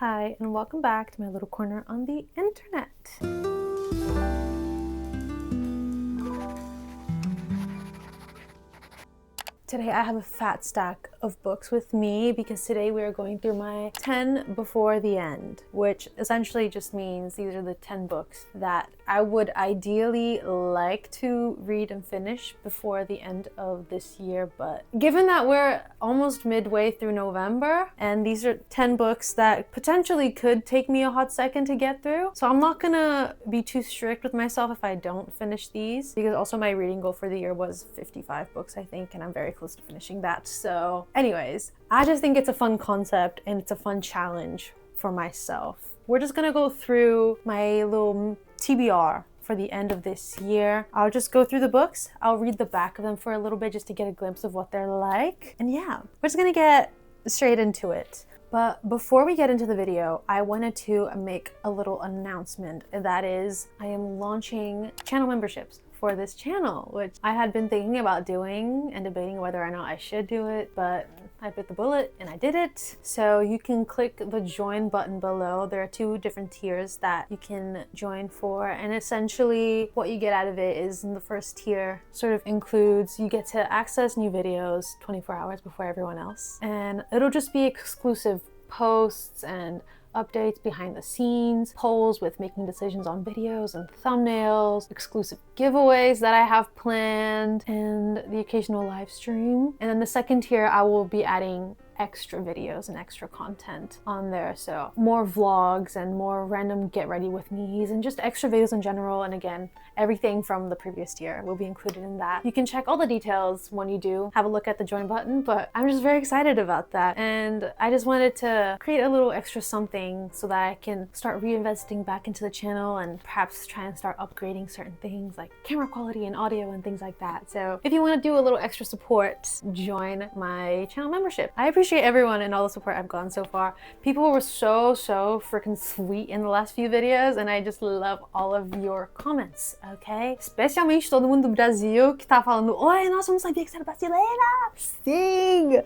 Hi, and welcome back to my little corner on the internet. Today I have a fat stack of books with me because today we are going through my 10 before the end, which essentially just means these are the 10 books that I would ideally like to read and finish before the end of this year. But given that we're almost midway through November and these are 10 books that potentially could take me a hot second to get through, so I'm not gonna be too strict with myself if I don't finish these, because also my reading goal for the year was 55 books, I think, and I'm very close to finishing that. So anyways, I just think it's a fun concept and it's a fun challenge for myself. We're just gonna go through my little TBR for the end of this year. I'll just go through the books. I'll read the back of them for a little bit just to get a glimpse of what they're like. And yeah, we're just gonna get straight into it. But before we get into the video, I wanted to make a little announcement. That is, I am launching channel memberships for this channel, which I had been thinking about doing and debating whether or not I should do it, but I bit the bullet and I did it. So you can click the join button below. There are 2 different tiers that you can join for, and essentially what you get out of it is, in the first tier sort of includes, you get to access new videos 24 hours before everyone else, and it'll just be exclusive posts and updates behind the scenes, polls with making decisions on videos and thumbnails, exclusive giveaways that I have planned, and the occasional live stream. And then the second tier, I will be adding extra videos and extra content on there. So more vlogs and more random get ready with me's and just extra videos in general. And again, everything from the previous tier will be included in that. You can check all the details when you do have a look at the join button, but I'm just very excited about that. And I just wanted to create a little extra something so that I can start reinvesting back into the channel and perhaps try and start upgrading certain things like camera quality and audio and things like that. So if you want to do a little extra support, join my channel membership. I appreciate everyone and all the support I've gotten so far. People were so freaking sweet in the last few videos, and I just love all of your comments, okay? Especialmente todo mundo do Brasil que tá falando: "Oi, nossa, eu não sabia que você era brasileira!" Sim!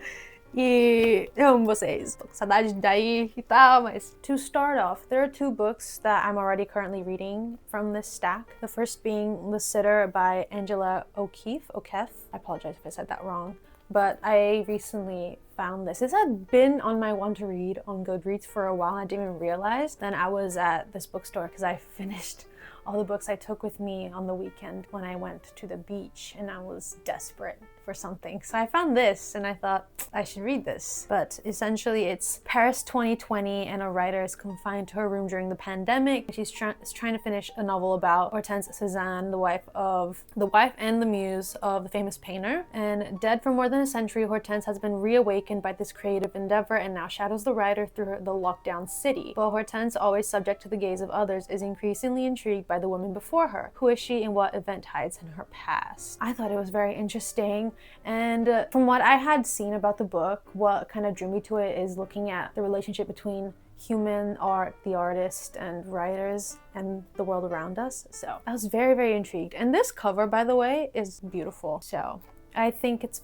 E eu amo vocês. Tô com saudade daí e tal, mas to start off, there are 2 books that I'm already currently reading from this stack. The first being The Sitter by Angela O'Keeffe. I apologize if I said that wrong. But I recently found this. This had been on my want to read on Goodreads for a while. I didn't even realize. Then I was at this bookstore because I finished all the books I took with me on the weekend when I went to the beach, and I was desperate for something. So I found this and I thought I should read this. But essentially it's Paris 2020, and a writer is confined to her room during the pandemic. She's trying to finish a novel about Hortense Cézanne, the wife and the muse of the famous painter. And dead for more than a century, Hortense has been reawakened by this creative endeavor and now shadows the writer through the lockdown city. But Hortense, always subject to the gaze of others, is increasingly intrigued by the woman before her. Who is she and what event hides in her past? I thought it was very interesting. And from what I had seen about the book, what kind of drew me to it is looking at the relationship between human art, the artist, and writers, and the world around us. So I was very intrigued. And this cover, by the way, is beautiful. So I think it's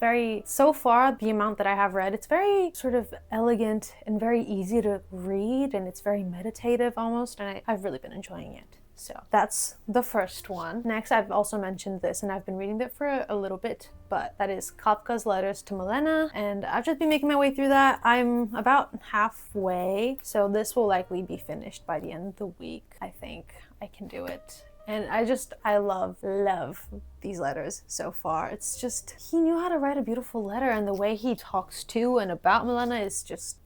so far, the amount that I have read, it's very sort of elegant and very easy to read, and it's very meditative almost, and I've really been enjoying it. So that's the first one. Next, I've also mentioned this, and I've been reading it for a little bit, but that is Kafka's Letters to Milena, and I've just been making my way through that. I'm about halfway, so this will likely be finished by the end of the week. I think I can do it. And I love these letters so far. It's just, he knew how to write a beautiful letter, and the way he talks to and about Milena is just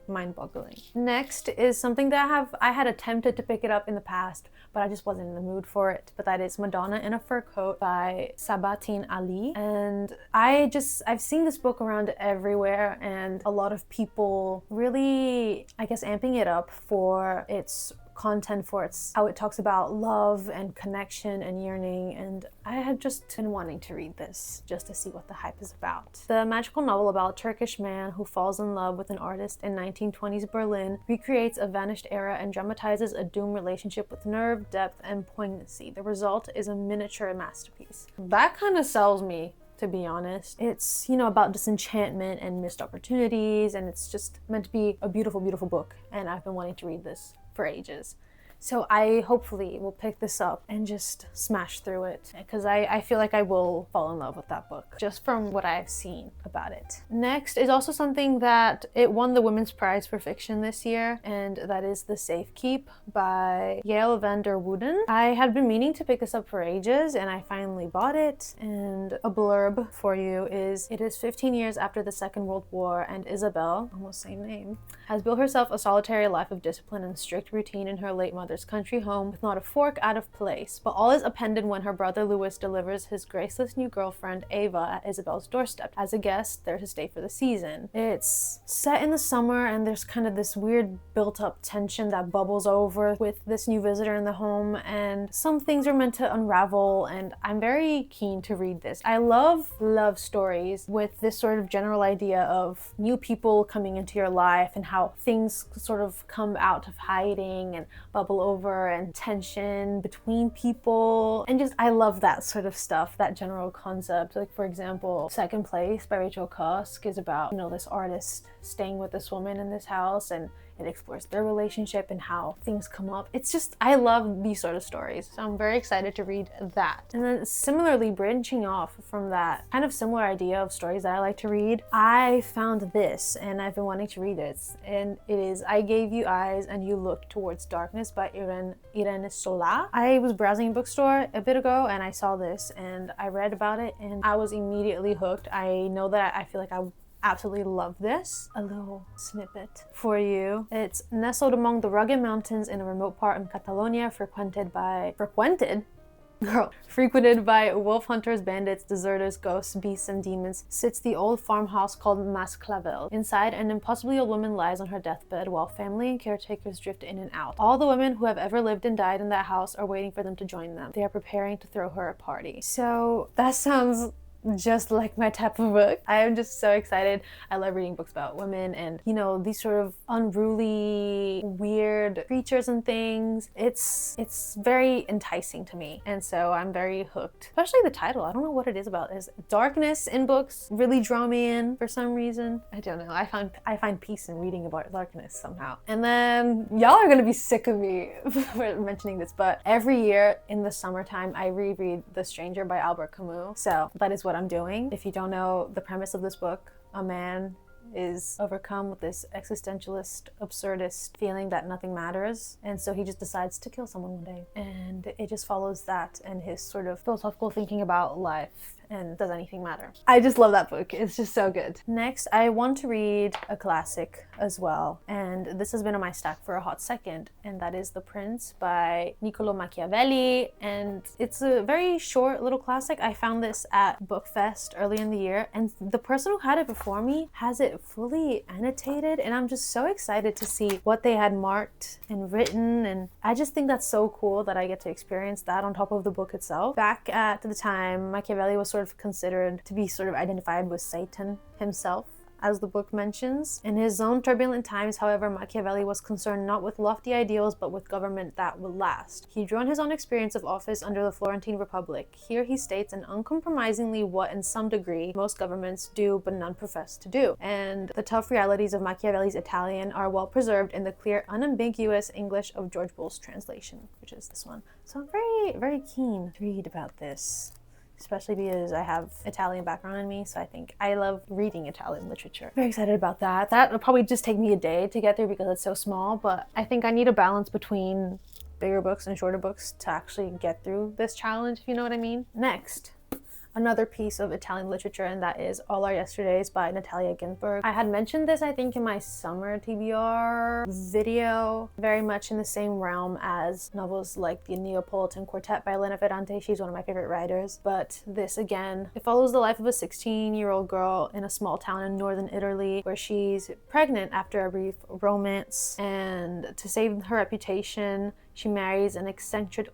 mind-boggling. Next is something that I had attempted to pick it up in the past, but I just wasn't in the mood for it. But that is Madonna in a Fur Coat by Sabahatine Ali. And I've seen this book around everywhere, and a lot of people really, I guess, amping it up for its content, for how it talks about love and connection and yearning, and I had just been wanting to read this just to see what the hype is about. The magical novel about a Turkish man who falls in love with an artist in 1920s Berlin recreates a vanished era and dramatizes a doomed relationship with nerve, depth, and poignancy. The result is a miniature masterpiece. That kind of sells me to be honest. It's, you know, about disenchantment and missed opportunities, and it's just meant to be a beautiful, beautiful book. And I've been wanting to read this for ages. So I hopefully will pick this up and just smash through it, because I feel like I will fall in love with that book just from what I've seen about it. Next is also something that it won the Women's Prize for Fiction this year, and that is The Safe Keep by Yael van der Wooden. I had been meaning to pick this up for ages, and I finally bought it. And a blurb for you is, it is 15 years after the Second World War, and Isabel, almost same name, has built herself a solitary life of discipline and strict routine in her late mother's country home, with not a fork out of place. But all is upended when her brother Louis delivers his graceless new girlfriend Ava at Isabel's doorstep as a guest there to stay for the season. It's set in the summer, and there's kind of this weird built-up tension that bubbles over with this new visitor in the home, and some things are meant to unravel, and I'm very keen to read this. I love stories with this sort of general idea of new people coming into your life and how things sort of come out of hiding and bubble over, and tension between people, and just I love that sort of stuff, that general concept. Like, for example, Second Place by Rachel Cusk is about, you know, this artist staying with this woman in this house, and it explores their relationship and how things come up. It's just, I love these sort of stories, so I'm very excited to read that. And then similarly, branching off from that kind of similar idea of stories that I like to read, I found this, and I've been wanting to read it, and it is I Gave You Eyes and You Looked Towards Darkness by Irene Sola. I was browsing a bookstore a bit ago, and I saw this, and I read about it, and I was immediately hooked. I know that I feel like I absolutely love this. A little snippet for you. It's nestled among the rugged mountains in a remote part in Catalonia, frequented by wolf hunters, bandits, deserters, ghosts, beasts, and demons, sits the old farmhouse called Mas Clavel. Inside, an impossibly old woman lies on her deathbed, while family and caretakers drift in and out. All the women who have ever lived and died in that house are waiting for them to join them. They are preparing to throw her a party. So that sounds just like my type of book. I am just so excited. I love reading books about women and, you know, these sort of unruly, weird creatures and things. It's very enticing to me, and so I'm very hooked. Especially the title. I don't know what it is about. Is darkness in books really draw me in for some reason? I don't know. I find peace in reading about darkness somehow. And then y'all are gonna be sick of me for mentioning this, but every year in the summertime I reread The Stranger by Albert Camus. So that is what I'm doing. If you don't know the premise of this book, a man is overcome with this existentialist, absurdist feeling that nothing matters, and so he just decides to kill someone one day, and it just follows that and his sort of philosophical thinking about life and does anything matter. I just love that book. It's just so good. Next, I want to read a classic as well, and this has been on my stack for a hot second, and that is The Prince by Niccolo Machiavelli, and it's a very short little classic. I found this at BookFest early in the year, and the person who had it before me has it fully annotated, and I'm just so excited to see what they had marked and written, and I just think that's so cool that I get to experience that on top of the book itself. Back at the time, Machiavelli was sort of considered to be sort of identified with Satan himself, as the book mentions. In his own turbulent times, however, Machiavelli was concerned not with lofty ideals, but with government that would last. He drew on his own experience of office under the Florentine Republic. Here he states and uncompromisingly what, in some degree, most governments do, but none profess to do. And the tough realities of Machiavelli's Italian are well preserved in the clear, unambiguous English of George Bull's translation, which is this one. So I'm very, very keen to read about this, especially because I have Italian background in me, so I think I love reading Italian literature. Very excited about that. That will probably just take me a day to get through because it's so small, but I think I need a balance between bigger books and shorter books to actually get through this challenge, if you know what I mean. Next, another piece of Italian literature, and that is All Our Yesterdays by Natalia Ginzburg. I had mentioned this, I think, in my summer TBR video, very much in the same realm as novels like The Neapolitan Quartet by Elena Ferrante. She's one of my favorite writers, but this, again, it follows the life of a 16-year-old girl in a small town in northern Italy where she's pregnant after a brief romance, and to save her reputation, she marries an eccentric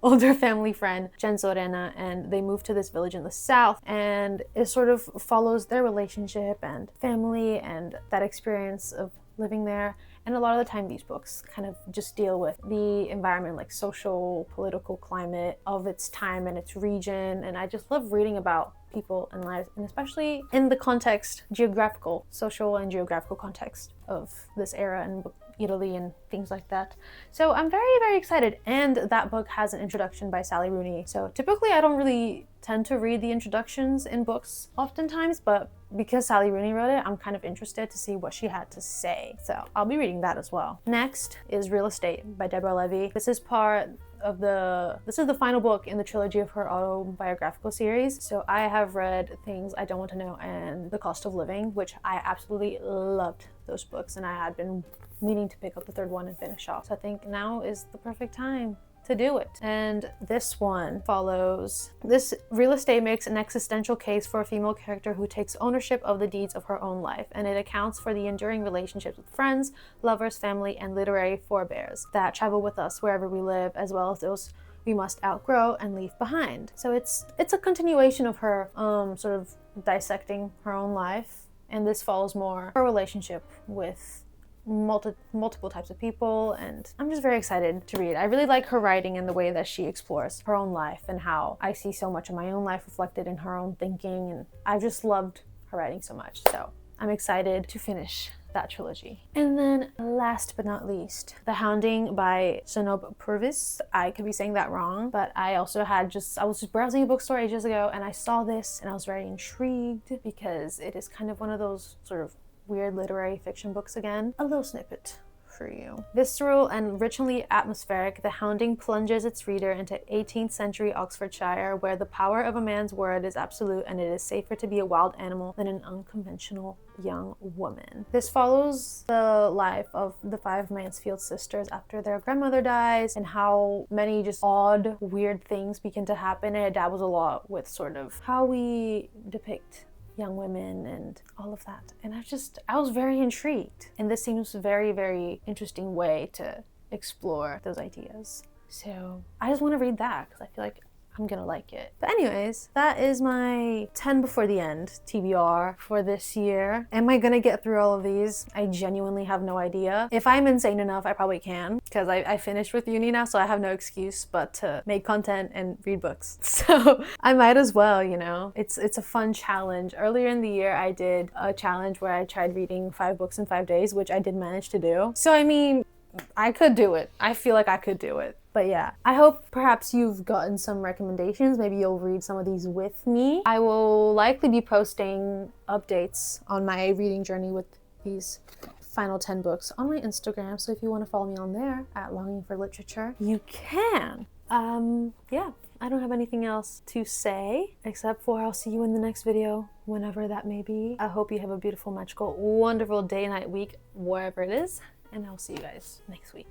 older family friend, Genzorena, and they move to this village in the south, and it sort of follows their relationship and family and that experience of living there. And And a lot of the time these books kind of just deal with the environment, like social, political climate of its time and its region. And I just love reading about people and lives, and especially in the context, geographical, social and geographical context of this era and Italy and things like that. So I'm very, very excited. And that book has an introduction by Sally Rooney. So typically I don't really tend to read the introductions in books oftentimes, but because Sally Rooney wrote it, I'm kind of interested to see what she had to say. So I'll be reading that as well. Next is Real Estate by Deborah Levy. This is the final book in the trilogy of her autobiographical series. So I have read Things I Don't Want to Know and The Cost of Living, which I absolutely loved those books, and I had been meaning to pick up the third one and finish off. So I think now is the perfect time to do it. And this one follows. This Real Estate makes an existential case for a female character who takes ownership of the deeds of her own life, and it accounts for the enduring relationships with friends, lovers, family, and literary forebears that travel with us wherever we live, as well as those we must outgrow and leave behind. So it's a continuation of her sort of dissecting her own life, and this follows more her relationship with multiple types of people, and I'm just very excited to read. I really like her writing and the way that she explores her own life and how I see so much of my own life reflected in her own thinking, and I've just loved her writing so much. So I'm excited to finish that trilogy. And then last but not least, The Hounding by Zenob Purvis. I could be saying that wrong, but I was just browsing a bookstore ages ago and I saw this and I was very intrigued because it is kind of one of those sort of weird literary fiction books again. A little snippet for you. Visceral and richly atmospheric, The Hounding plunges its reader into 18th century Oxfordshire, where the power of a man's word is absolute and it is safer to be a wild animal than an unconventional young woman. This follows the life of the 5 Mansfield sisters after their grandmother dies, and how many just odd, weird things begin to happen, and it dabbles a lot with sort of how we depict young women and all of that. And I was very intrigued. And this seems a very, very interesting way to explore those ideas. So I just want to read that because I feel like I'm gonna like it. But anyways, that is my 10 before the end TBR for this year. Am I gonna get through all of these? I genuinely have no idea. If I'm insane enough, I probably can, because I finished with uni now, so I have no excuse but to make content and read books. So I might as well, you know. It's a fun challenge. Earlier in the year, I did a challenge where I tried reading 5 books in 5 days, which I did manage to do. So I mean, I could do it. I feel like I could do it. But yeah, I hope perhaps you've gotten some recommendations. Maybe you'll read some of these with me. I will likely be posting updates on my reading journey with these final 10 books on my Instagram. So if you want to follow me on there at Longing for Literature, you can. Yeah, I don't have anything else to say except for I'll see you in the next video, whenever that may be. I hope you have a beautiful, magical, wonderful day, night, week, wherever it is. And I'll see you guys next week.